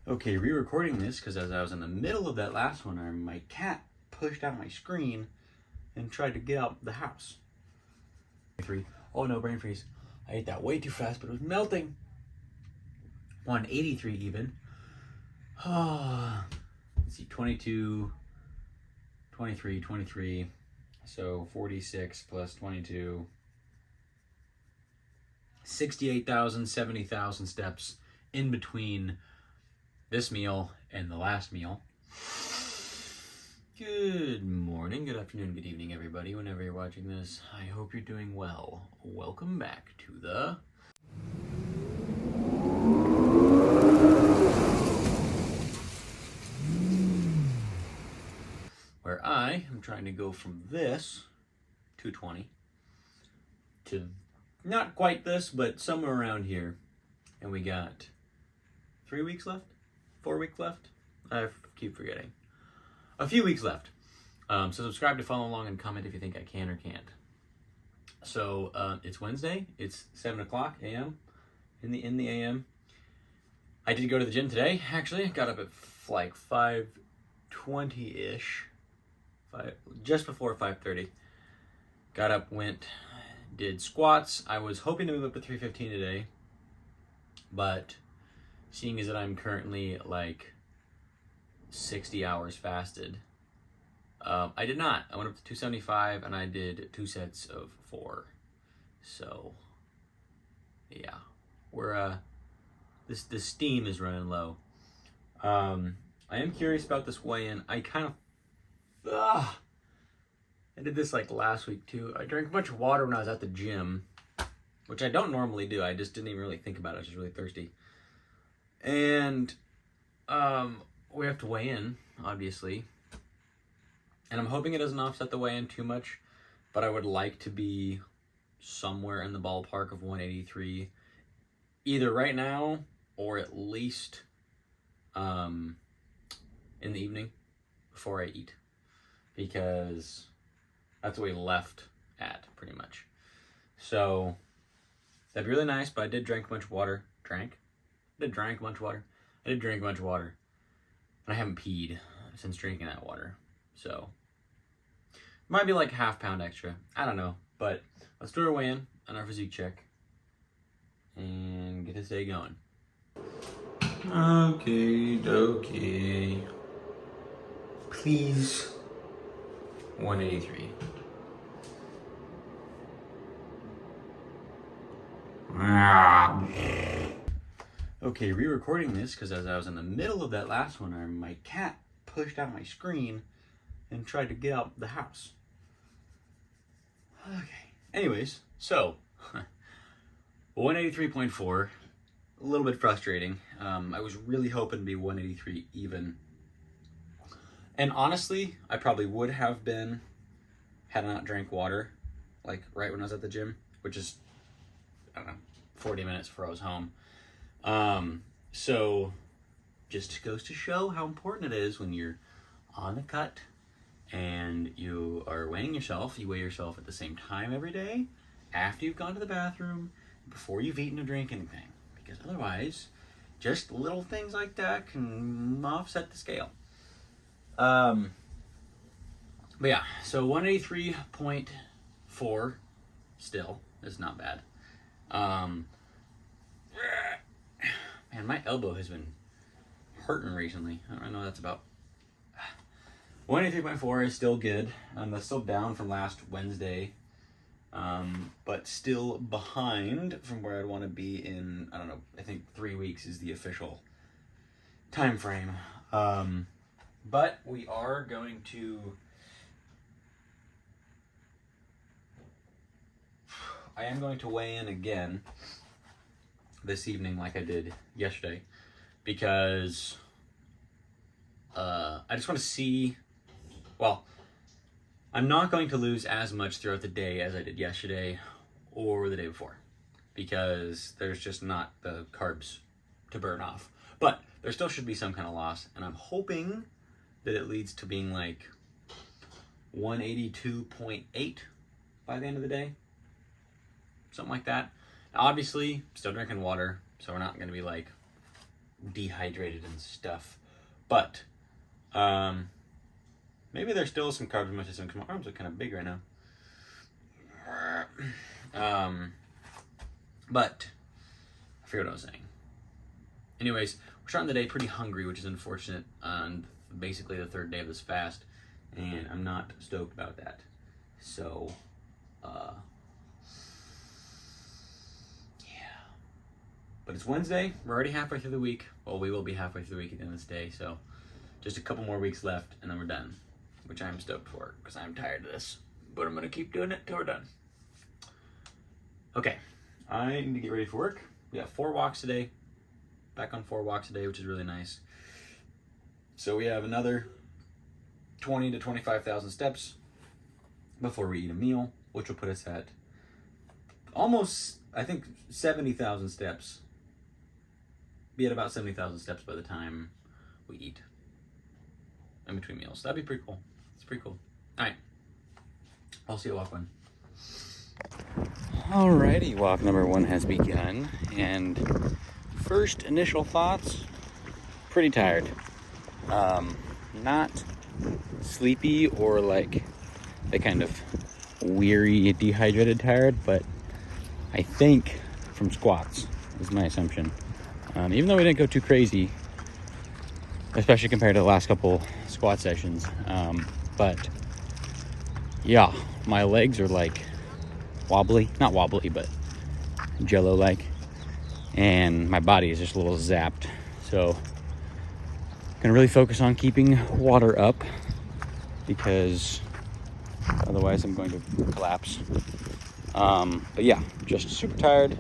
Okay, re-recording this because as I was in the middle of that last one, my cat pushed out my screen and tried to get out the house. Oh no, brain freeze. I ate that way too fast, but it was melting. 183 even. Let's see, 22, 23, 23. So 46 plus 22. 68,000, 70,000 steps in between this meal and the last meal. Good morning, good afternoon, good evening, everybody. Whenever you're watching this, I hope you're doing well. Welcome back to the where I am trying to go from this 220 to not quite this, but somewhere around here. And we got 3 weeks left? 4 weeks left? I keep forgetting. A few weeks left. So subscribe to follow along and comment if you think I can or can't. So it's Wednesday. It's 7 o'clock a.m. in the a.m. I did go to the gym today. Actually, got up at like 5:20-ish, just before 5:30. Got up, went, did squats. I was hoping to move up to 315 today, but seeing as that I'm currently like 60 hours fasted, I did not. I went up to 275 and I did 2 sets of 4. So yeah, we're the steam is running low. I am curious about this weigh-in. I did this like last week too. I drank a bunch of water when I was at the gym, which I don't normally do. I just didn't even really think about it. I was just really thirsty. And we have to weigh in, obviously. And I'm hoping it doesn't offset the weigh-in too much, but I would like to be somewhere in the ballpark of 183, either right now or at least in the evening before I eat, because that's what we left at pretty much. So that'd be really nice, but I did drink a bunch of water. I did drink a bunch of water. And I haven't peed since drinking that water. So might be like half pound extra. I don't know. But let's do our weigh-in and our physique check and get this day going. Okay. Please. 183. Okay, re-recording this because as I was in the middle of that last one, my cat pushed out my screen and tried to get out the house. Okay. Anyways, so 183.4, a little bit frustrating. I was really hoping to be 183 even. And honestly, I probably would have been had I not drank water, like right when I was at the gym, which is, I don't know, 40 minutes before I was home. So just goes to show how important it is when you're on the cut and you are weighing yourself. You weigh yourself at the same time every day, after you've gone to the bathroom, before you've eaten or drank anything, because otherwise just little things like that can offset the scale. But yeah, so 183.4 still is not bad. Man, my elbow has been hurting recently. I don't know what that's about. 183.4 is still good. That's still down from last Wednesday, but still behind from where I'd want to be in, I don't know, I think 3 weeks is the official time frame. But we are going to, I am going to weigh in again this evening like I did yesterday, because I just want to see, well, I'm not going to lose as much throughout the day as I did yesterday or the day before, because there's just not the carbs to burn off. But there still should be some kind of loss, and I'm hoping that it leads to being like 182.8 by the end of the day. Something like that. Now, obviously, still drinking water, so we're not going to be like dehydrated and stuff. But maybe there's still some carbs in my system because my arms are kind of big right now. But I forget what I was saying. Anyways, we're starting the day pretty hungry, which is unfortunate on basically the third day of this fast, and I'm not stoked about that. So, yeah. But it's Wednesday. We're already halfway through the week. Well, we will be halfway through the week at the end of this day, so just a couple more weeks left, and then we're done, which I'm stoked for because I'm tired of this. But I'm going to keep doing it till we're done. Okay, I need to get ready for work. We got 4 walks today. Back on 4 walks today, which is really nice. So we have another 20 to 25,000 steps before we eat a meal, which will put us at almost, I think, 70,000 steps. Be at about 70,000 steps by the time we eat in between meals. That'd be pretty cool. It's pretty cool. All right. I'll see you at walk 1. Alrighty, walk number 1 has begun, and first initial thoughts, pretty tired. Not sleepy or like the kind of weary, dehydrated tired, but I think from squats is my assumption. Even though we didn't go too crazy, especially compared to the last couple squat sessions. But yeah, my legs are like wobbly, not wobbly, but jello-like, and my body is just a little zapped. So gonna really focus on keeping water up because otherwise I'm going to collapse. But yeah, just super tired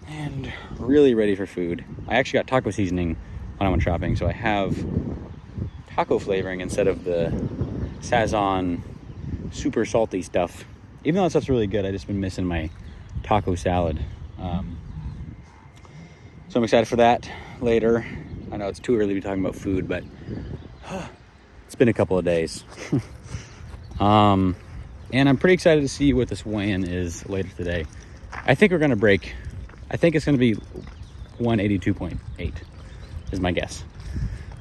and really ready for food. I actually got taco seasoning when I went shopping, so I have taco flavoring instead of the Sazon super salty stuff. Even though that stuff's really good, I just been missing my taco salad. So I'm excited for that later. I know it's too early to be talking about food, but it's been a couple of days. And I'm pretty excited to see what this weigh-in is later today. I think we're gonna break. I think it's gonna be 182.8 is my guess.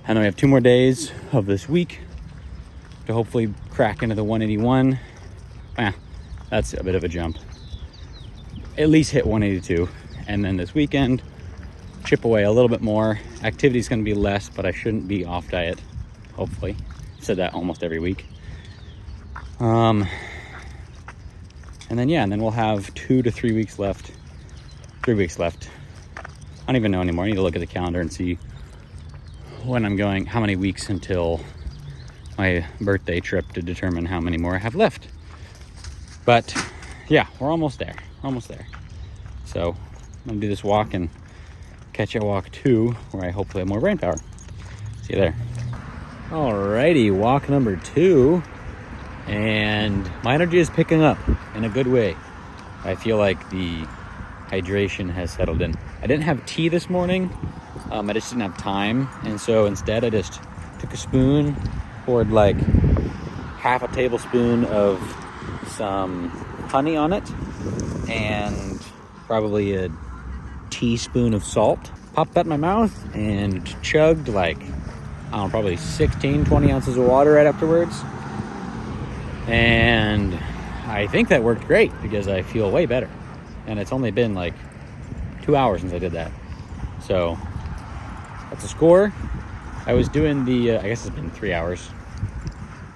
And then we have 2 more days of this week to hopefully crack into the 181. That's a bit of a jump. At least hit 182. And then this weekend, chip away a little bit more. Activity's gonna be less, but I shouldn't be off diet, hopefully. I've said that almost every week. And then we'll have 2 to 3 weeks left. 3 weeks left. I don't even know anymore. I need to look at the calendar and see when I'm going, how many weeks until my birthday trip to determine how many more I have left. But yeah, we're almost there. So I'm gonna do this walk and catch you at walk 2, where I hopefully have more brain power. See you there. Alrighty, walk number 2. And my energy is picking up in a good way. I feel like the hydration has settled in. I didn't have tea this morning. I just didn't have time. And so instead I just took a spoon, poured like half a tablespoon of some honey on it, and probably a teaspoon of salt. Popped that in my mouth and chugged like, I don't know, probably 16, 20 ounces of water right afterwards. And I think that worked great because I feel way better. And it's only been like 2 hours since I did that. So that's a score. I was doing the, I guess it's been 3 hours.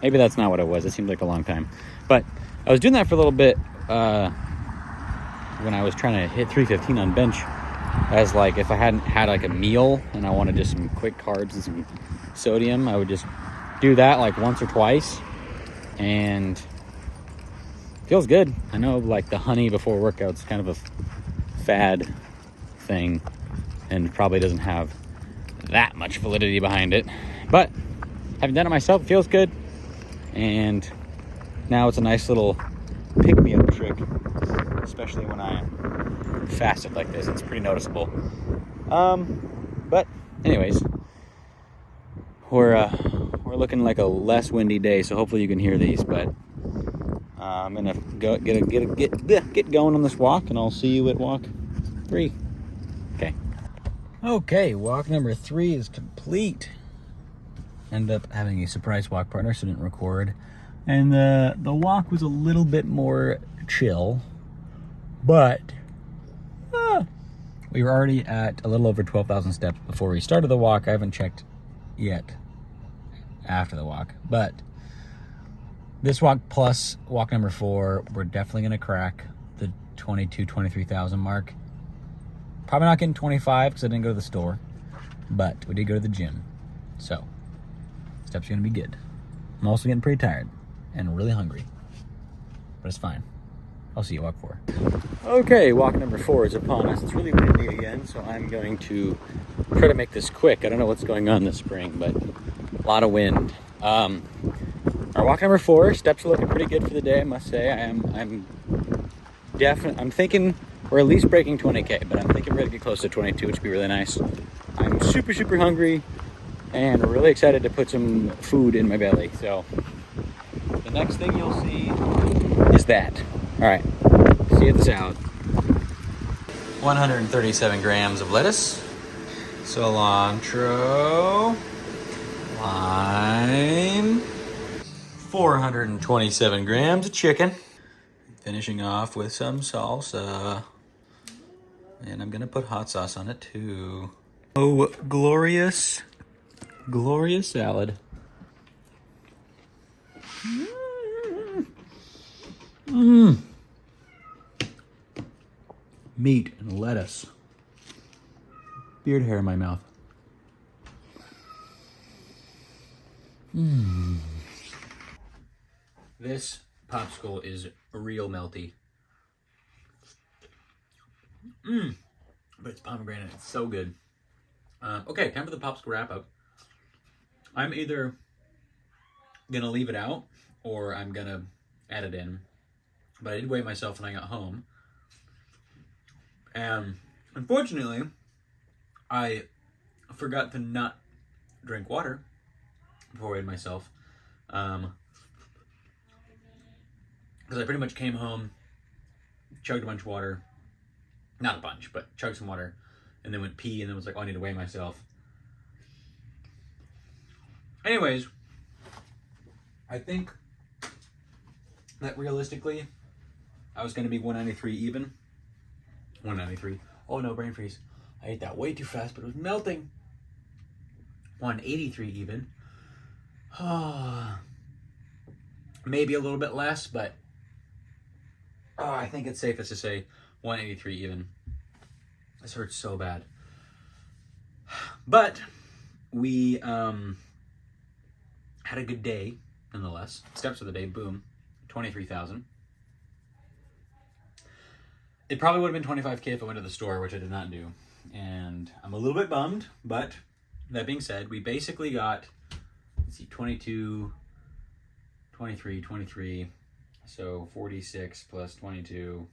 Maybe that's not what it was. It seemed like a long time. But I was doing that for a little bit when I was trying to hit 315 on bench, as like if I hadn't had like a meal and I wanted just some quick carbs and some sodium, I would just do that like once or twice, and it feels good. I know like the honey before workout's kind of a fad thing and probably doesn't have that much validity behind it, but having done it myself, it feels good. And now it's a nice little pick-me-up trick, especially when I am fasted like this. It's pretty noticeable. But anyways, we're looking like a less windy day, so hopefully you can hear these. But I'm gonna go get going on this walk, and I'll see you at walk 3. Okay. Okay, walk number 3 is complete. Ended up having a surprise walk partner, so didn't record. And the walk was a little bit more chill, but we were already at a little over 12,000 steps before we started the walk. I haven't checked yet after the walk, but this walk plus walk number 4, we're definitely going to crack the 23,000 mark. Probably not getting 25 because I didn't go to the store, but we did go to the gym. So, steps are going to be good. I'm also getting pretty tired and really hungry, but it's fine. I'll see you walk 4. Okay, walk number 4 is upon us. It's really windy again, so I'm going to try to make this quick. I don't know what's going on this spring, but a lot of wind. Our walk number 4, steps are looking pretty good for the day, I must say. I'm thinking we're at least breaking 20K, but I'm thinking we're gonna get close to 22, which would be really nice. I'm super, super hungry and really excited to put some food in my belly. So the next thing you'll see is that. All right, see you at the salad. 137 grams of lettuce, cilantro, lime, 427 grams of chicken. Finishing off with some salsa. And I'm gonna put hot sauce on it too. Oh, glorious, glorious salad. Meat and lettuce. Beard hair in my mouth. This popsicle is real melty. But it's pomegranate. It's so good. Okay, time for the popsicle wrap up. I'm either gonna leave it out or I'm gonna add it in. But I did weigh myself when I got home. And unfortunately, I forgot to not drink water before I weighed myself. Because I pretty much came home, chugged a bunch of water. Not a bunch, but chugged some water. And then went pee and then was like, oh, I need to weigh myself. Anyways, I think that realistically, I was going to be 193 even. 193. Oh no, brain freeze. I ate that way too fast, but it was melting. 183 even. Maybe a little bit less, but I think it's safest to say 183 even. This hurts so bad. But we had a good day nonetheless. Steps of the day, boom, 23,000. It probably would have been 25K if I went to the store, which I did not do. And I'm a little bit bummed, but that being said, we basically got, let's see, 22, 23, 23, so 46 plus 22,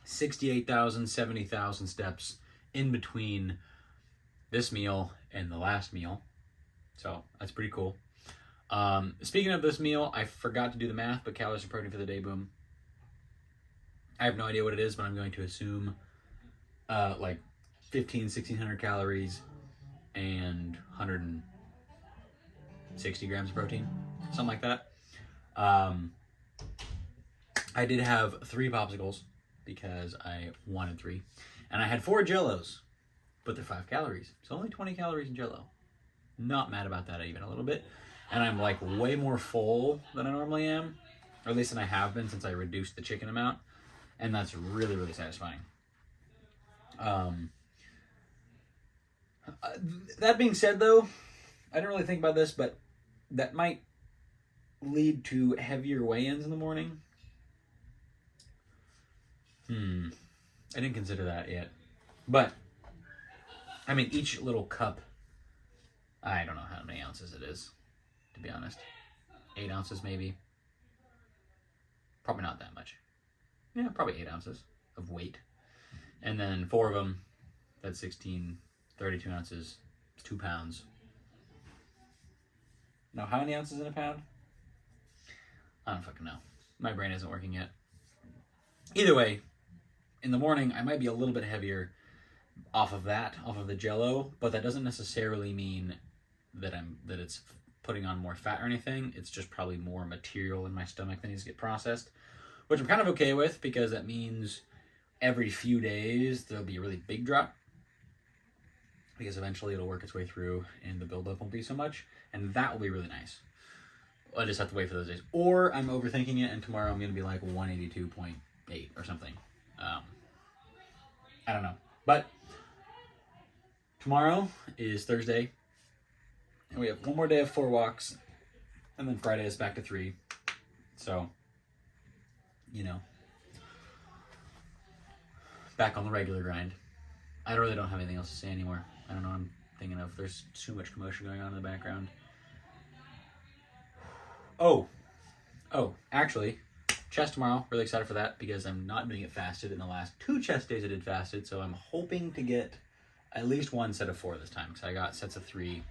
68,000, 70,000 steps in between this meal and the last meal. So that's pretty cool. Speaking of this meal, I forgot to do the math, but calories and protein for the day, boom. I have no idea what it is, but I'm going to assume like 1,600 calories and 160 grams of protein, something like that. I did have 3 popsicles because I wanted 3, and I had 4 Jellos, but they're 5 calories, so only 20 calories in Jello. Not mad about that even a little bit, and I'm like way more full than I normally am, or at least than I have been since I reduced the chicken amount, and that's really, really satisfying. That being said, though, I didn't really think about this, but that might lead to heavier weigh-ins in the morning. I didn't consider that yet. But, I mean, each little cup, I don't know how many ounces it is, to be honest. 8 ounces, maybe. Probably not that much. Yeah, probably 8 ounces of weight. And then 4 of them, that's 16, 32 ounces, 2 pounds. Now, how many ounces in a pound? I don't fucking know. My brain isn't working yet. Either way, in the morning, I might be a little bit heavier off of the Jell-O, but that doesn't necessarily mean that it's putting on more fat or anything. It's just probably more material in my stomach that needs to get processed, which I'm kind of okay with, because that means every few days there'll be a really big drop, because eventually it'll work its way through and the buildup won't be so much, and that will be really nice. I just have to wait for those days. Or I'm overthinking it, and tomorrow I'm going to be like 182.8 or something. I don't know. But tomorrow is Thursday, and we have one more day of 4 walks, and then Friday is back to 3. So, back on the regular grind. I really don't have anything else to say anymore. I don't know what I'm thinking of. There's too much commotion going on in the background. Oh, actually, chest tomorrow. Really excited for that, because I'm not doing it fasted. In the last 2 chest days I did fasted, so I'm hoping to get at least 1 set of 4 this time, because I got sets of 3.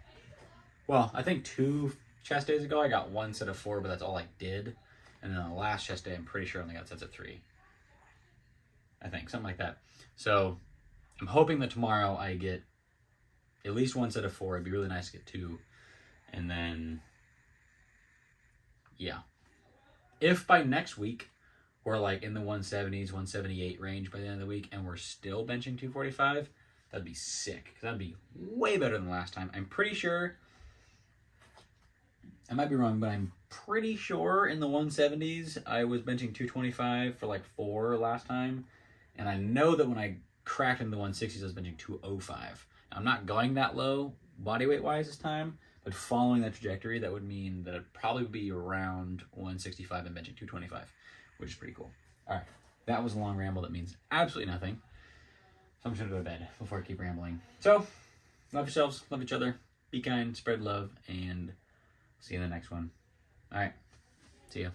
Well, I think 2 chest days ago I got 1 set of 4, but that's all I did. And then on the last chest day, I'm pretty sure I only got sets of 3. I think, something like that. So I'm hoping that tomorrow I get at least 1 set of 4. It'd be really nice to get 2. And then, yeah. If by next week we're like in the 170s, 178 range by the end of the week, and we're still benching 245, that'd be sick, because that'd be way better than last time. I'm pretty sure, I might be wrong, but I'm pretty sure in the 170s I was benching 225 for like 4 last time, and I know that when I cracked into the 160s I was benching 205. Now, I'm not going that low body weight wise this time, but following that trajectory, that would mean that I'd probably be around 165 and benching 225, which is pretty cool. All right, that was a long ramble that means absolutely nothing. So I'm just gonna go to bed before I keep rambling. So, love yourselves, love each other, be kind, spread love, and see you in the next one. All right, see ya.